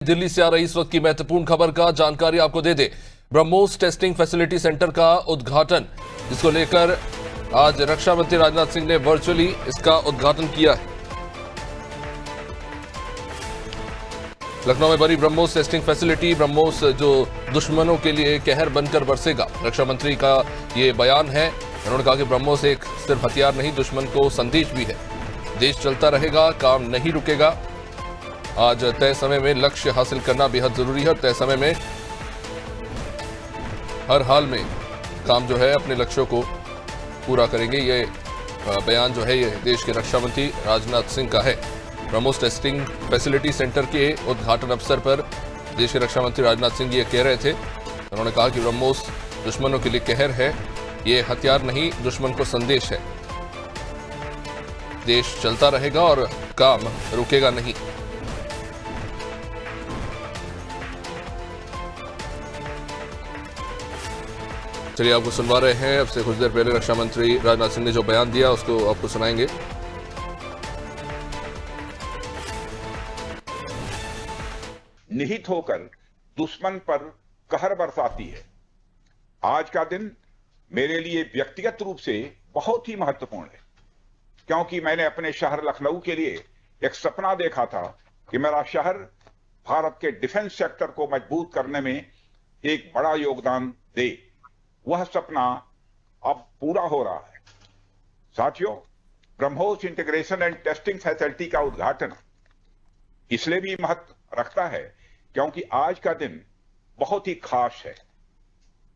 दिल्ली से आ रही इस वक्त की महत्वपूर्ण खबर का जानकारी आपको दे दे। ब्रह्मोस टेस्टिंग फैसिलिटी सेंटर का उद्घाटन, जिसको लेकर आज रक्षा मंत्री राजनाथ सिंह ने वर्चुअली इसका उद्घाटन किया है। लखनऊ में बनी ब्रह्मोस टेस्टिंग फैसिलिटी, ब्रह्मोस जो दुश्मनों के लिए कहर बनकर बरसेगा। रक्षा मंत्री का ये बयान है। उन्होंने कहा कि ब्रह्मोस एक सिर्फ हथियार नहीं, दुश्मन को संदेश भी है। देश चलता रहेगा, काम नहीं रुकेगा। आज तय समय में लक्ष्य हासिल करना बेहद जरूरी है और तय समय में हर हाल में काम जो है अपने लक्ष्यों को पूरा करेंगे। ये बयान जो है ये देश के रक्षा मंत्री राजनाथ सिंह का है। ब्रह्मोस टेस्टिंग फैसिलिटी सेंटर के उद्घाटन अवसर पर देश के रक्षा मंत्री राजनाथ सिंह ये कह रहे थे। उन्होंने कहा कि ब्रह्मोस दुश्मनों के लिए कहर है, ये हथियार नहीं, दुश्मन को संदेश है। देश चलता रहेगा और काम रुकेगा नहीं। चलिए आपको सुनवा रहे हैं। अब से कुछ देर पहले रक्षा मंत्री राजनाथ सिंह ने जो बयान दिया उसको आपको सुनाएंगे। निहित होकर दुश्मन पर कहर बरसाती है। आज का दिन मेरे लिए व्यक्तिगत रूप से बहुत ही महत्वपूर्ण है, क्योंकि मैंने अपने शहर लखनऊ के लिए एक सपना देखा था कि मेरा शहर भारत के डिफेंस सेक्टर को मजबूत करने में एक बड़ा योगदान दे। वह सपना अब पूरा हो रहा है। साथियों, BrahMos integration and testing facility का उद्घाटन इसलिए भी महत्व रखता है क्योंकि आज का दिन बहुत ही खास है।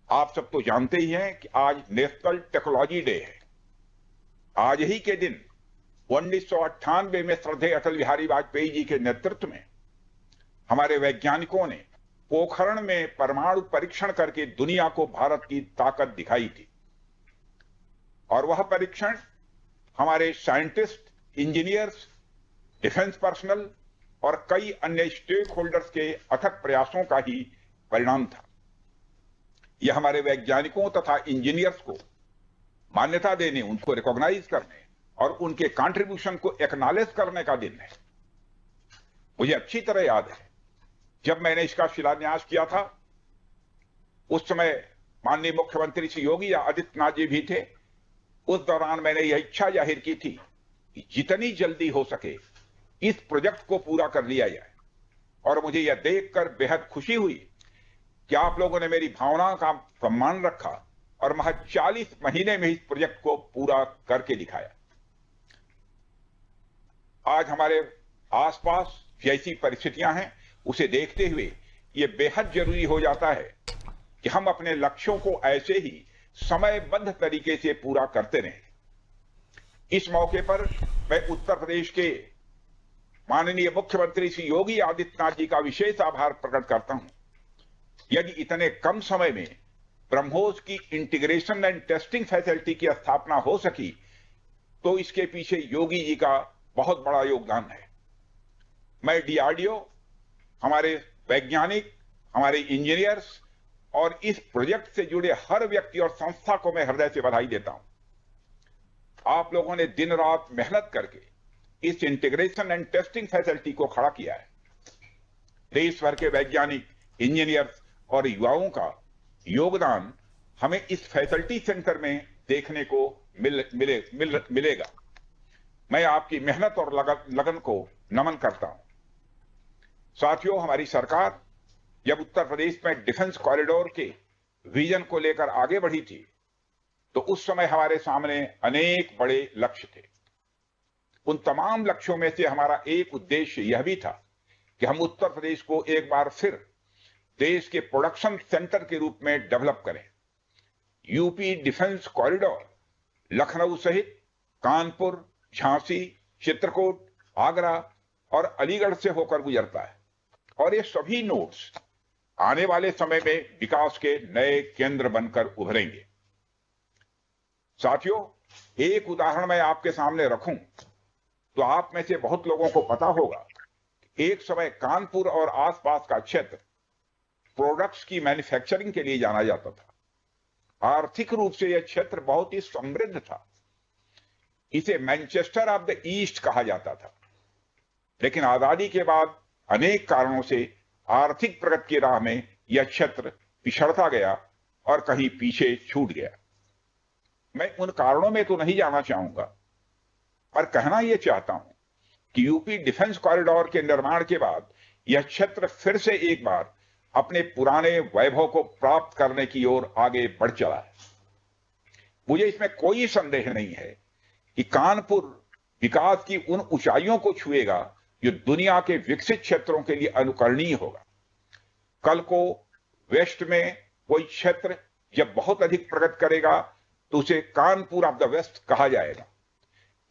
आप सब तो जानते ही हैं कि आज नेशनल टेक्नोलॉजी डे है। आज ही के दिन 1998 में श्रद्धेय अटल बिहारी वाजपेयी जी के नेतृत्व में हमारे वैज्ञानिकों ने पोखरण में परमाणु परीक्षण करके दुनिया को भारत की ताकत दिखाई थी। और वह परीक्षण हमारे साइंटिस्ट, इंजीनियर्स, डिफेंस पर्सनल और कई अन्य स्टेक होल्डर्स के अथक प्रयासों का ही परिणाम था। यह हमारे वैज्ञानिकों तथा इंजीनियर्स को मान्यता देने, उनको रिकॉग्नाइज करने और उनके कंट्रीब्यूशन को एक्नॉलेज करने का दिन है। मुझे अच्छी तरह याद है जब मैंने इसका शिलान्यास किया था, उस समय माननीय मुख्यमंत्री श्री योगी आदित्यनाथ जी भी थे। उस दौरान मैंने यह इच्छा जाहिर की थी कि जितनी जल्दी हो सके इस प्रोजेक्ट को पूरा कर लिया जाए। और मुझे यह देखकर बेहद खुशी हुई कि आप लोगों ने मेरी भावना का सम्मान रखा और महज 40 महीने में इस प्रोजेक्ट को पूरा करके दिखाया। आज हमारे आसपास जैसी परिस्थितियां हैं, उसे देखते हुए यह बेहद जरूरी हो जाता है कि हम अपने लक्ष्यों को ऐसे ही समयबद्ध तरीके से पूरा करते रहें। इस मौके पर मैं उत्तर प्रदेश के माननीय मुख्यमंत्री श्री योगी आदित्यनाथ जी का विशेष आभार प्रकट करता हूं। यदि इतने कम समय में ब्रह्मोस की इंटीग्रेशन एंड टेस्टिंग फैसिलिटी की स्थापना हो सकी, तो इसके पीछे योगी जी का बहुत बड़ा योगदान है। मैं डीआरडीओ, हमारे वैज्ञानिक, हमारे इंजीनियर्स और इस प्रोजेक्ट से जुड़े हर व्यक्ति और संस्था को मैं हृदय से बधाई देता हूं। आप लोगों ने दिन रात मेहनत करके इस इंटीग्रेशन एंड टेस्टिंग फैसिलिटी को खड़ा किया है। देश भर के वैज्ञानिक, इंजीनियर्स और युवाओं का योगदान हमें इस फैसिलिटी सेंटर में देखने को मिलेगा। मैं आपकी मेहनत और लगन को नमन करता हूं। साथियों, हमारी सरकार जब उत्तर प्रदेश में डिफेंस कॉरिडोर के विजन को लेकर आगे बढ़ी थी, तो उस समय हमारे सामने अनेक बड़े लक्ष्य थे। उन तमाम लक्ष्यों में से हमारा एक उद्देश्य यह भी था कि हम उत्तर प्रदेश को एक बार फिर देश के प्रोडक्शन सेंटर के रूप में डेवलप करें। यूपी डिफेंस कॉरिडोर लखनऊ सहित कानपुर, झांसी, चित्रकूट, आगरा और अलीगढ़ से होकर गुजरता है और ये सभी नोड्स आने वाले समय में विकास के नए केंद्र बनकर उभरेंगे। साथियों, एक उदाहरण मैं आपके सामने रखूं तो आप में से बहुत लोगों को पता होगा, एक समय कानपुर और आसपास का क्षेत्र प्रोडक्ट्स की मैन्युफैक्चरिंग के लिए जाना जाता था। आर्थिक रूप से यह क्षेत्र बहुत ही समृद्ध था। इसे मैनचेस्टर ऑफ द ईस्ट कहा जाता था। लेकिन आजादी के बाद अनेक कारणों से आर्थिक प्रगति की राह में यह क्षेत्र पिछड़ता गया और कहीं पीछे छूट गया। मैं उन कारणों में तो नहीं जाना चाहूंगा, पर कहना यह चाहता हूं कि यूपी डिफेंस कॉरिडोर के निर्माण के बाद यह क्षेत्र फिर से एक बार अपने पुराने वैभव को प्राप्त करने की ओर आगे बढ़ चला है। मुझे इसमें कोई संदेह नहीं है कि कानपुर विकास की उन ऊंचाइयों को छुएगा जो दुनिया के विकसित क्षेत्रों के लिए अनुकरणीय होगा। कल को वेस्ट में कोई क्षेत्र जब बहुत अधिक प्रगति करेगा तो उसे कानपुर ऑफ द वेस्ट कहा जाएगा।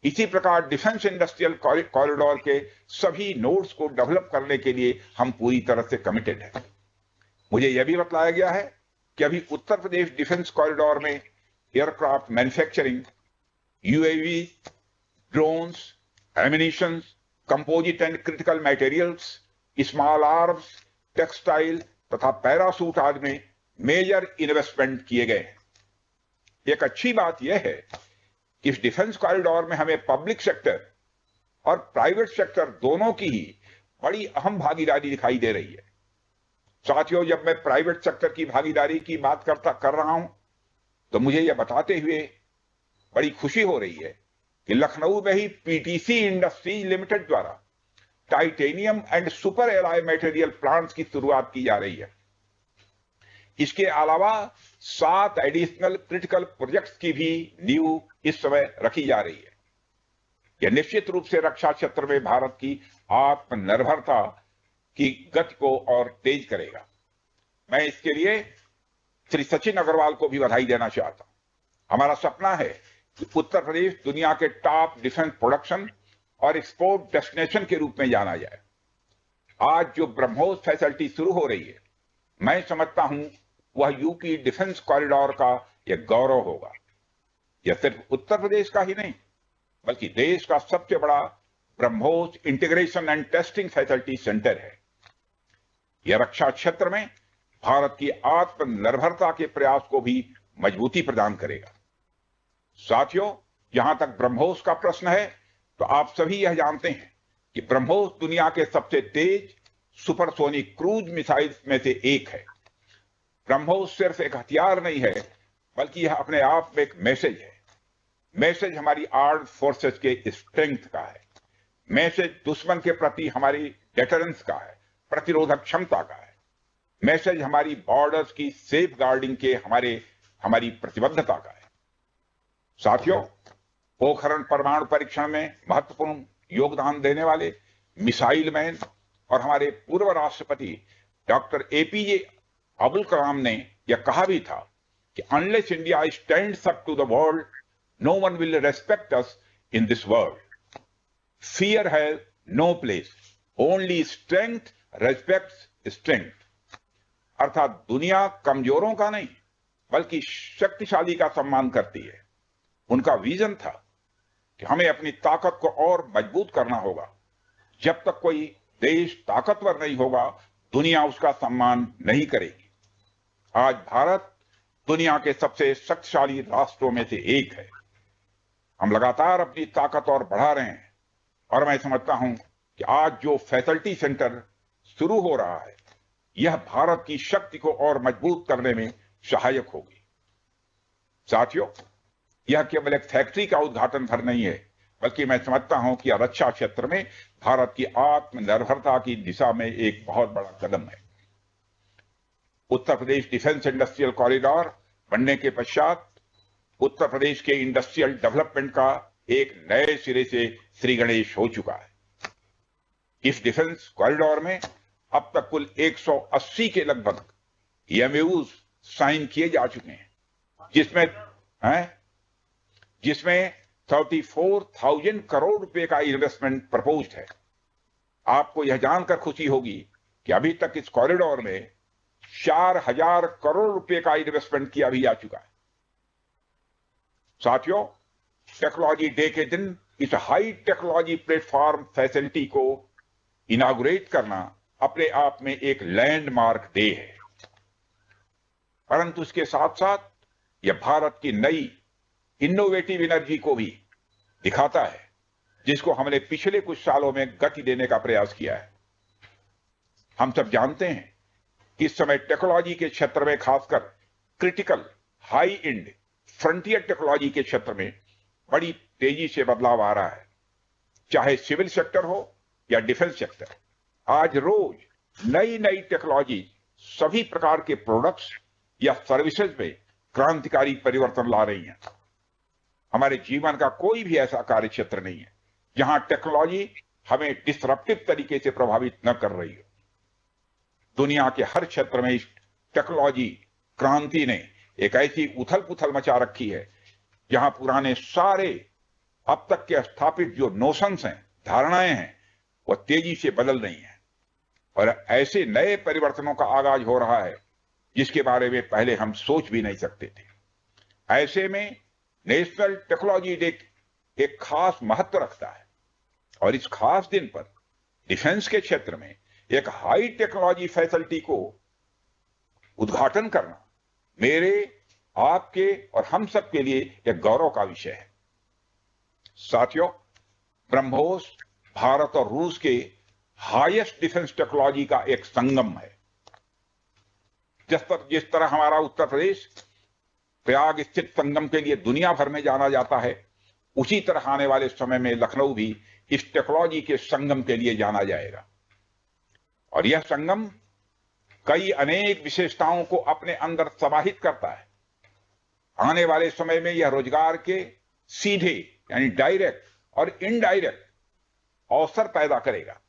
इसी प्रकार डिफेंस इंडस्ट्रियल कॉरिडोर के सभी नोड्स को डेवलप करने के लिए हम पूरी तरह से कमिटेड हैं। मुझे यह भी बतलाया गया है कि अभी उत्तर प्रदेश डिफेंस कॉरिडोर में aircraft manufacturing, UAV, drones, ammunition, composite and critical materials, small arms, textile तथा पैरासूट आदि में मेजर इन्वेस्टमेंट किए गए हैं। एक अच्छी बात यह है कि इस डिफेंस कॉरिडोर में हमें पब्लिक सेक्टर और प्राइवेट सेक्टर दोनों की ही बड़ी अहम भागीदारी दिखाई दे रही है। साथियों, जब मैं प्राइवेट सेक्टर की भागीदारी की बात कर रहा हूं तो मुझे यह बताते हुए बड़ी खुशी हो रही है कि लखनऊ में ही पीटीसी इंडस्ट्रीज लिमिटेड द्वारा titanium and super alloy material plants की शुरुआत की जा रही है। इसके अलावा 7 एडिशनल क्रिटिकल प्रोजेक्ट्स की भी नींव इस समय रखी जा रही है। यह निश्चित रूप से रक्षा क्षेत्र में भारत की आत्मनिर्भरता की गति को और तेज करेगा। मैं इसके लिए श्री सचिन अग्रवाल को भी बधाई देना चाहता हूं। हमारा सपना है कि उत्तर प्रदेश दुनिया के टॉप डिफेंस प्रोडक्शन और एक्सपोर्ट डेस्टिनेशन के रूप में जाना जाए। आज जो ब्रह्मोस फैसिलिटी शुरू हो रही है, मैं समझता हूं वह यूपी डिफेंस कॉरिडोर का यह गौरव होगा। यह सिर्फ उत्तर प्रदेश का ही नहीं बल्कि देश का सबसे बड़ा BrahMos integration and testing facility centre है। यह रक्षा क्षेत्र में भारत की आत्मनिर्भरता के प्रयास को भी मजबूती प्रदान करेगा। साथियों, जहां तक ब्रह्मोस का प्रश्न है तो आप सभी यह जानते हैं कि ब्रह्मोस दुनिया के सबसे तेज सुपरसोनिक क्रूज मिसाइल्स में से एक है। ब्रह्मोस सिर्फ एक हथियार नहीं है बल्कि यह अपने आप में एक मैसेज है। मैसेज हमारी आर्म्ड फोर्सेस के स्ट्रेंथ का है। मैसेज दुश्मन के प्रति हमारी डेटरेंस का है, प्रतिरोधक क्षमता का है। मैसेज हमारी बॉर्डर्स की सेफ गार्डिंग के हमारी प्रतिबद्धता का है। साथियों, पोखरण परमाणु परीक्षण में महत्वपूर्ण योगदान देने वाले मिसाइल मैन और हमारे पूर्व राष्ट्रपति डॉक्टर एपीजे अब्दुल कलाम ने यह कहा भी था कि unless India stands up to the world, no one will respect us in this world. Fear has no place, only strength respects strength. अर्थात दुनिया कमजोरों का नहीं बल्कि शक्तिशाली का सम्मान करती है। उनका विजन था कि हमें अपनी ताकत को और मजबूत करना होगा। जब तक कोई देश ताकतवर नहीं होगा, दुनिया उसका सम्मान नहीं करेगी। आज भारत दुनिया के सबसे शक्तिशाली राष्ट्रों में से एक है। हम लगातार अपनी ताकत और बढ़ा रहे हैं और मैं समझता हूं कि आज जो फैसिलिटी सेंटर शुरू हो रहा है यह भारत की शक्ति को और मजबूत करने में सहायक होगी। साथियों, यह केवल एक फैक्ट्री का उद्घाटन भर नहीं है बल्कि मैं समझता हूं कि रक्षा क्षेत्र में भारत की आत्मनिर्भरता की दिशा में एक बहुत बड़ा कदम है। उत्तर प्रदेश डिफेंस इंडस्ट्रियल कॉरिडोर बनने के पश्चात उत्तर प्रदेश के इंडस्ट्रियल डेवलपमेंट का एक नए सिरे से श्री गणेश हो चुका है। इस डिफेंस कॉरिडोर में अब तक कुल 180 के लगभग एमओयूज साइन किए जा चुके हैं, जिसमें 34,000 करोड़ रुपए का इन्वेस्टमेंट प्रपोज्ड है। आपको यह जानकर खुशी होगी कि अभी तक इस कॉरिडोर में 4,000 करोड़ रुपए का इन्वेस्टमेंट किया भी जा चुका है। साथियों, टेक्नोलॉजी डे के दिन इस हाई टेक्नोलॉजी प्लेटफॉर्म फैसिलिटी को इनागुरेट करना अपने आप में एक लैंडमार्क डे है, परंतु इसके साथ साथ यह भारत की नई इनोवेटिव एनर्जी को भी दिखाता है जिसको हमने पिछले कुछ सालों में गति देने का प्रयास किया है। हम सब जानते हैं कि इस समय टेक्नोलॉजी के क्षेत्र में, खासकर critical high and frontier technology के क्षेत्र में बड़ी तेजी से बदलाव आ रहा है, चाहे सिविल सेक्टर हो या डिफेंस सेक्टर। आज रोज नई नई टेक्नोलॉजी सभी प्रकार के प्रोडक्ट्स या सर्विसेज में क्रांतिकारी परिवर्तन ला रही हैं। हमारे जीवन का कोई भी ऐसा कार्य क्षेत्र नहीं है जहां टेक्नोलॉजी हमें डिसरप्टिव तरीके से प्रभावित न कर रही हो। दुनिया के हर क्षेत्र में इस टेक्नोलॉजी क्रांति ने एक ऐसी उथल पुथल मचा रखी है जहां पुराने सारे अब तक के स्थापित जो नोशंस हैं, धारणाएं हैं, वो तेजी से बदल रही हैं और ऐसे नए परिवर्तनों का आगाज हो रहा है जिसके बारे में पहले हम सोच भी नहीं सकते थे। ऐसे में नेशनल टेक्नोलॉजी डे एक खास महत्व रखता है और इस खास दिन पर डिफेंस के क्षेत्र में एक हाई टेक्नोलॉजी फैसिलिटी को उद्घाटन करना मेरे, आपके और हम सब के लिए एक गौरव का विषय है। साथियों, ब्रह्मोस भारत और रूस के हाईएस्ट डिफेंस टेक्नोलॉजी का एक संगम है। जिस तरह हमारा उत्तर प्रदेश प्रयाग स्थित संगम के लिए दुनिया भर में जाना जाता है, उसी तरह आने वाले समय में लखनऊ भी इस टेक्नोलॉजी के संगम के लिए जाना जाएगा और यह संगम कई अनेक विशेषताओं को अपने अंदर समाहित करता है। आने वाले समय में यह रोजगार के सीधे यानी डायरेक्ट और इनडायरेक्ट अवसर पैदा करेगा।